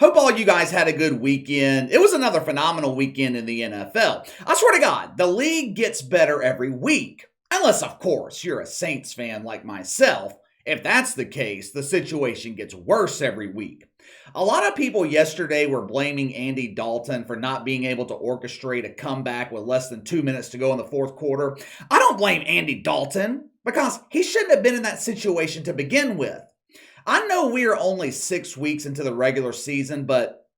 Hope all you guys had a good weekend. It was another phenomenal weekend in the NFL. I swear to God, the league gets better every week. Unless, of course, you're a Saints fan like myself. If that's the case, the situation gets worse every week. A lot of people yesterday were blaming Andy Dalton for not being able to orchestrate a comeback with less than 2 minutes to go in the fourth quarter. I don't blame Andy Dalton because he shouldn't have been in that situation to begin with. I know we are only 6 weeks into the regular season, but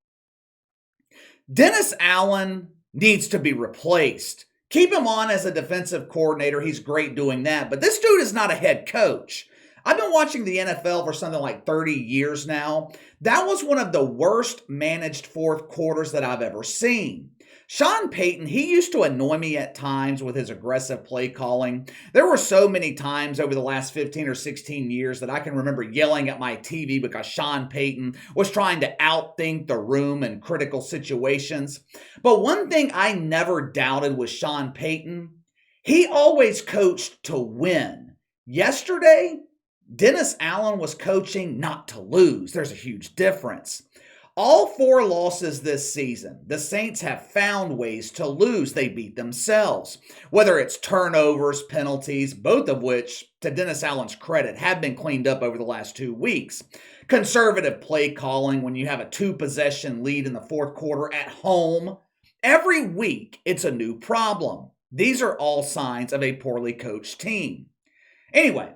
Dennis Allen needs to be replaced. Keep him on as a defensive coordinator. He's great doing that, but this dude is not a head coach. I've been watching the NFL for something like 30 years now. That was one of the worst managed fourth quarters that I've ever seen. Sean Payton, he used to annoy me at times with his aggressive play calling. There were so many times over the last 15 or 16 years that I can remember yelling at my TV because Sean Payton was trying to outthink the room in critical situations. But one thing I never doubted was Sean Payton. He always coached to win. Yesterday, Dennis Allen was coaching not to lose. There's a huge difference. All 4 losses this season, the Saints have found ways to lose. They beat themselves. Whether it's turnovers, penalties, both of which, to Dennis Allen's credit, have been cleaned up over the last 2 weeks. Conservative play calling when you have a 2-possession lead in the fourth quarter at home. Every week, it's a new problem. These are all signs of a poorly coached team. Anyway,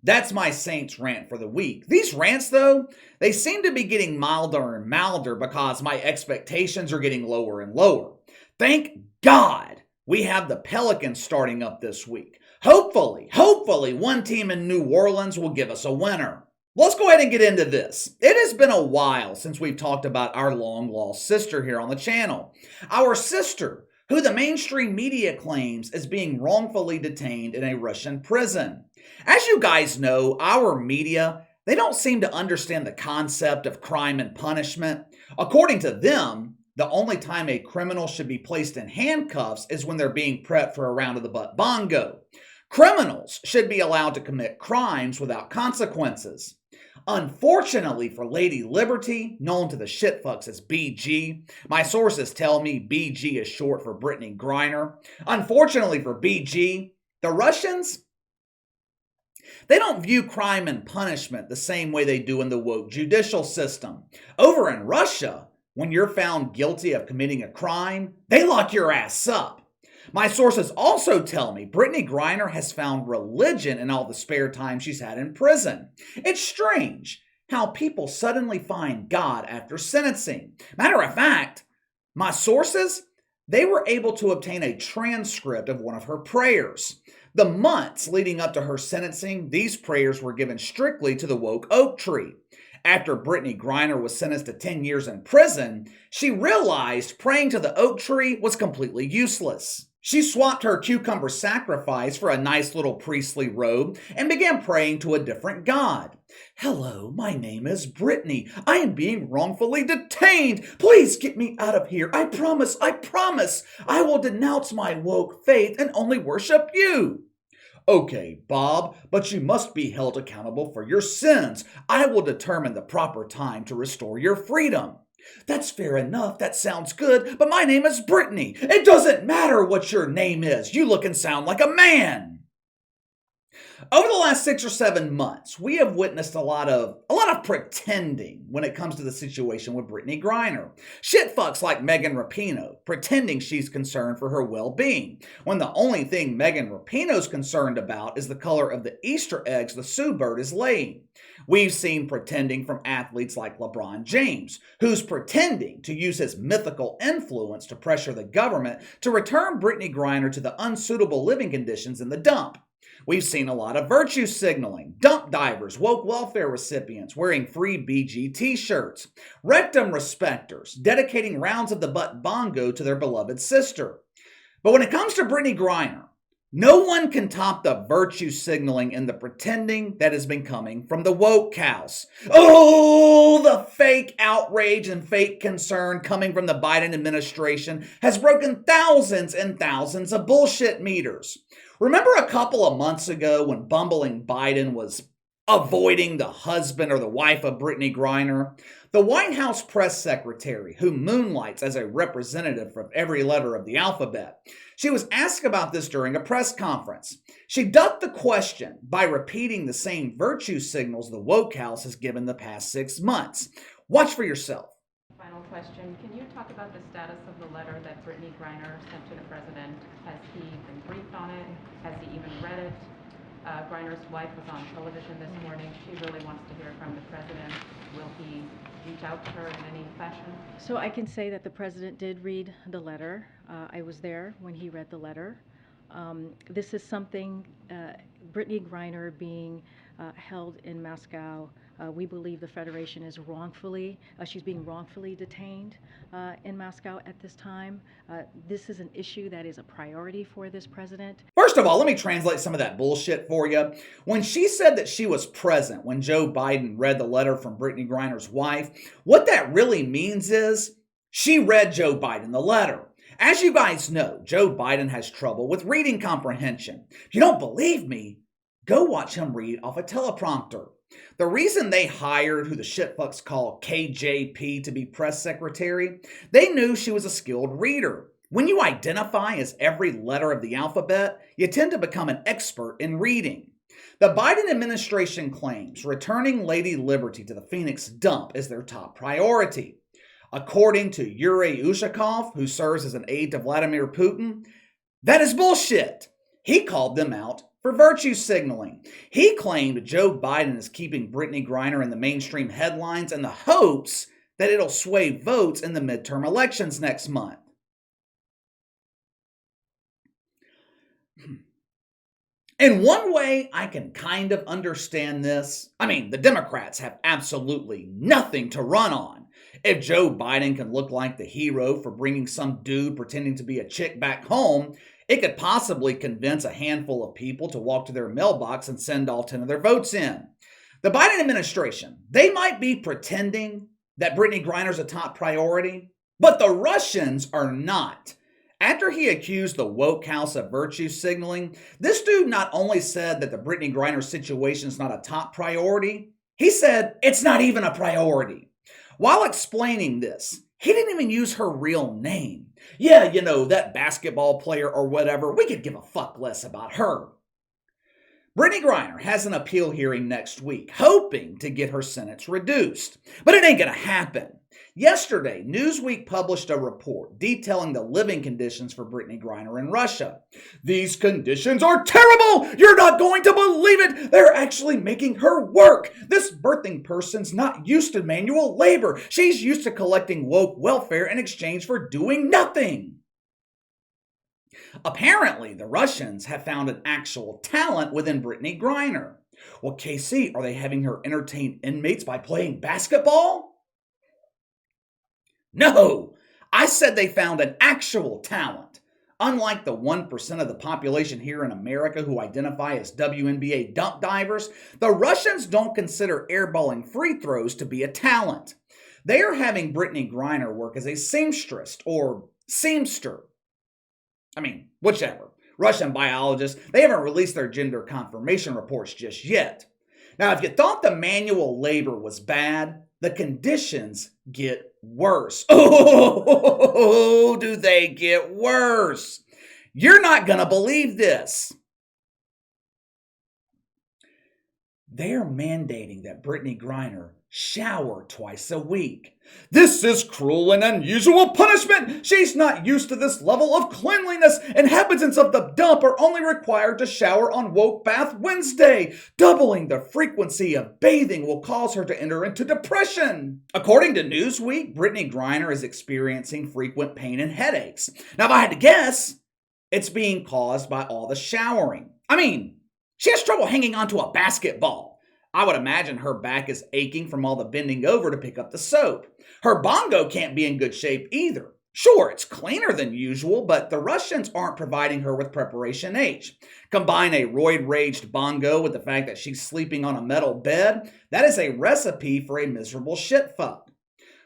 that's my Saints rant for the week. These rants, though, they seem to be getting milder and milder because my expectations are getting lower and lower. Thank God we have the Pelicans starting up this week. Hopefully, one team in New Orleans will give us a winner. Let's go ahead and get into this. It has been a while since we've talked about our long-lost sister here on the channel. Our sister, who the mainstream media claims is being wrongfully detained in a Russian prison. As you guys know, our media, they don't seem to understand the concept of crime and punishment. According to them, the only time a criminal should be placed in handcuffs is when they're being prepped for a round of the butt bongo. Criminals should be allowed to commit crimes without consequences. Unfortunately for Lady Liberty, known to the shitfucks as BG, my sources tell me BG is short for Brittney Griner. Unfortunately for BG, the Russians, they don't view crime and punishment the same way they do in the woke judicial system. Over in Russia, when you're found guilty of committing a crime, they lock your ass up. My sources also tell me Brittney Griner has found religion in all the spare time she's had in prison. It's strange how people suddenly find God after sentencing. Matter of fact, my sources, they were able to obtain a transcript of one of her prayers. The months leading up to her sentencing, these prayers were given strictly to the woke oak tree. After Brittney Griner was sentenced to 10 years in prison, she realized praying to the oak tree was completely useless. She swapped her cucumber sacrifice for a nice little priestly robe and began praying to a different god. Hello, my name is Brittney. I am being wrongfully detained. Please get me out of here. I promise. I will denounce my woke faith and only worship you. Okay, Bob, but you must be held accountable for your sins. I will determine the proper time to restore your freedom. That's fair enough. That sounds good. But my name is Brittney. It doesn't matter what your name is. You look and sound like a man. Over the last 6 or 7 months, we have witnessed a lot of pretending when it comes to the situation with Brittney Griner. Shitfucks like Megan Rapinoe, pretending she's concerned for her well-being, when the only thing Megan Rapinoe's concerned about is the color of the Easter eggs the Sue bird is laying. We've seen pretending from athletes like LeBron James, who's pretending to use his mythical influence to pressure the government to return Brittney Griner to the unsuitable living conditions in the dump. We've seen a lot of virtue signaling, dump divers, woke welfare recipients wearing free BG t-shirts, rectum respecters dedicating rounds of the butt bongo to their beloved sister. But when it comes to Brittney Griner, no one can top the virtue signaling and the pretending that has been coming from the woke cows. Oh, the fake outrage and fake concern coming from the Biden administration has broken thousands and thousands of bullshit meters. Remember a couple of months ago when bumbling Biden was avoiding the husband or the wife of Brittney Griner? The White House press secretary, who moonlights as a representative of every letter of the alphabet, she was asked about this during a press conference. She ducked the question by repeating the same virtue signals the woke house has given the past 6 months. Watch for yourself. Final question. Can you talk about the status of the letter that Brittney Griner sent to the president? Has he been briefed on it? Has he even read it? Griner's wife was on television this morning. She really wants to hear from the president. Will he reach out to her in any fashion? So I can say that the president did read the letter. I was there when he read the letter. This is something, Brittney Griner being held in Moscow. We believe the Federation is she's being wrongfully detained in Moscow at this time. This is an issue that is a priority for this president. First of all, let me translate some of that bullshit for you. When she said that she was present when Joe Biden read the letter from Brittney Griner's wife, what that really means is she read Joe Biden the letter. As you guys know, Joe Biden has trouble with reading comprehension. If you don't believe me, go watch him read off a teleprompter. The reason they hired who the shitfucks call KJP to be press secretary, they knew she was a skilled reader. When you identify as every letter of the alphabet, you tend to become an expert in reading. The Biden administration claims returning Lady Liberty to the Phoenix dump is their top priority. According to Yuri Ushakov, who serves as an aide to Vladimir Putin, that is bullshit. He called them out for virtue signaling. He claimed Joe Biden is keeping Brittney Griner in the mainstream headlines in the hopes that it'll sway votes in the midterm elections next month. In one way, I can kind of understand this. I mean, the Democrats have absolutely nothing to run on. If Joe Biden can look like the hero for bringing some dude pretending to be a chick back home, it could possibly convince a handful of people to walk to their mailbox and send all 10 of their votes in. The Biden administration, they might be pretending that Brittney Griner's a top priority, but the Russians are not. After he accused the woke house of virtue signaling, this dude not only said that the Brittney Griner situation is not a top priority, he said it's not even a priority. While explaining this, he didn't even use her real name. Yeah, you know, that basketball player or whatever, we could give a fuck less about her. Brittney Griner has an appeal hearing next week, hoping to get her sentence reduced. But it ain't gonna happen. Yesterday, Newsweek published a report detailing the living conditions for Brittney Griner in Russia. These conditions are terrible! You're not going to believe it! They're actually making her work! This birthing person's not used to manual labor. She's used to collecting woke welfare in exchange for doing nothing. Apparently, the Russians have found an actual talent within Brittney Griner. Well, KC, are they having her entertain inmates by playing basketball? No, I said they found an actual talent. Unlike the 1% of the population here in America who identify as WNBA dump divers, the Russians don't consider airballing free throws to be a talent. They are having Brittney Griner work as a seamstress or seamster. I mean, whichever. Russian biologists, they haven't released their gender confirmation reports just yet. Now, if you thought the manual labor was bad, the conditions get worse. Oh, do they get worse? You're not going to believe this. They're mandating that Brittney Griner shower twice a week. This is cruel and unusual punishment. She's not used to this level of cleanliness. Inhabitants of the dump are only required to shower on Woke Bath Wednesday. Doubling the frequency of bathing will cause her to enter into depression. According to Newsweek, Brittney Griner is experiencing frequent pain and headaches. Now, if I had to guess, it's being caused by all the showering. I mean, she has trouble hanging onto a basketball. I would imagine her back is aching from all the bending over to pick up the soap. Her bongo can't be in good shape either. Sure, it's cleaner than usual, but the Russians aren't providing her with Preparation H. Combine a roid-raged bongo with the fact that she's sleeping on a metal bed, that is a recipe for a miserable shitfuck.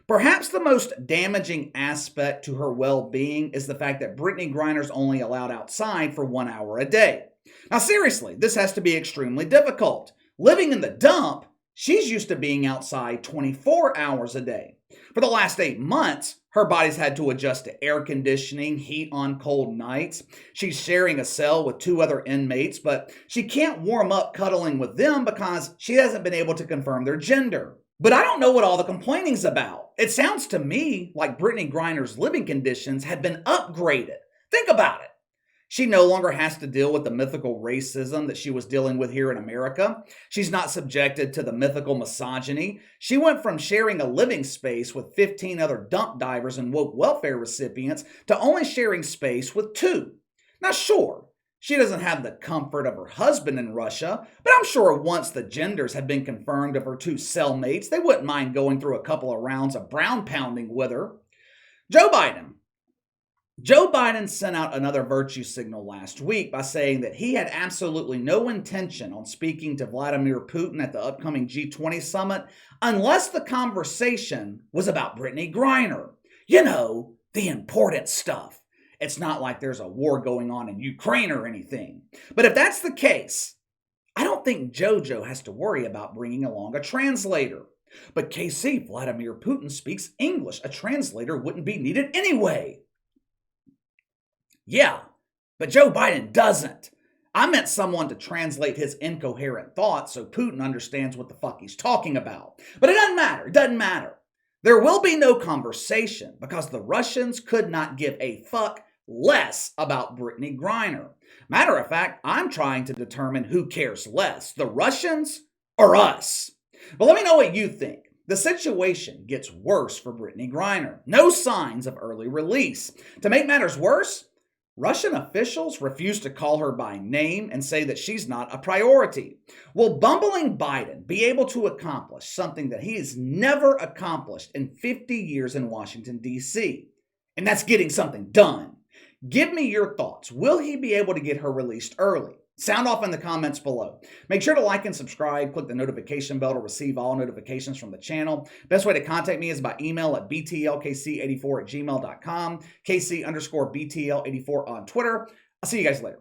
Perhaps the most damaging aspect to her well-being is the fact that Brittney Griner's only allowed outside for 1 hour a day. Now seriously, this has to be extremely difficult. Living in the dump, She's used to being outside 24 hours a day. For the last 8 months, her body's had to adjust to air conditioning, heat on cold nights. She's sharing a cell with 2 other inmates, but she can't warm up cuddling with them because she hasn't been able to confirm their gender. But I don't know what all the complaining's about. It sounds to me like Brittney Griner's living conditions have been upgraded. Think about it. She no longer has to deal with the mythical racism that she was dealing with here in America. She's not subjected to the mythical misogyny. She went from sharing a living space with 15 other dump divers and woke welfare recipients to only sharing space with 2. Now, sure, she doesn't have the comfort of her husband in Russia, but I'm sure once the genders had been confirmed of her 2 cellmates, they wouldn't mind going through a couple of rounds of brown pounding with her. Joe Biden sent out another virtue signal last week by saying that he had absolutely no intention on speaking to Vladimir Putin at the upcoming G20 summit unless the conversation was about Brittney Griner. You know, the important stuff. It's not like there's a war going on in Ukraine or anything. But if that's the case, I don't think JoJo has to worry about bringing along a translator. But KC, Vladimir Putin speaks English. A translator wouldn't be needed anyway. Yeah, but Joe Biden doesn't. I meant someone to translate his incoherent thoughts so Putin understands what the fuck he's talking about. But it doesn't matter. There will be no conversation because the Russians could not give a fuck less about Brittney Griner. Matter of fact, I'm trying to determine who cares less, the Russians or us. But let me know what you think. The situation gets worse for Brittney Griner. No signs of early release. To make matters worse, Russian officials refuse to call her by name and say that she's not a priority. Will bumbling Biden be able to accomplish something that he has never accomplished in 50 years in Washington, D.C.? And that's getting something done. Give me your thoughts. Will he be able to get her released early? Sound off in the comments below. Make sure to like and subscribe. Click the notification bell to receive all notifications from the channel. Best way to contact me is by email at btlkc84@gmail.com, KC_BTL84 on Twitter. I'll see you guys later.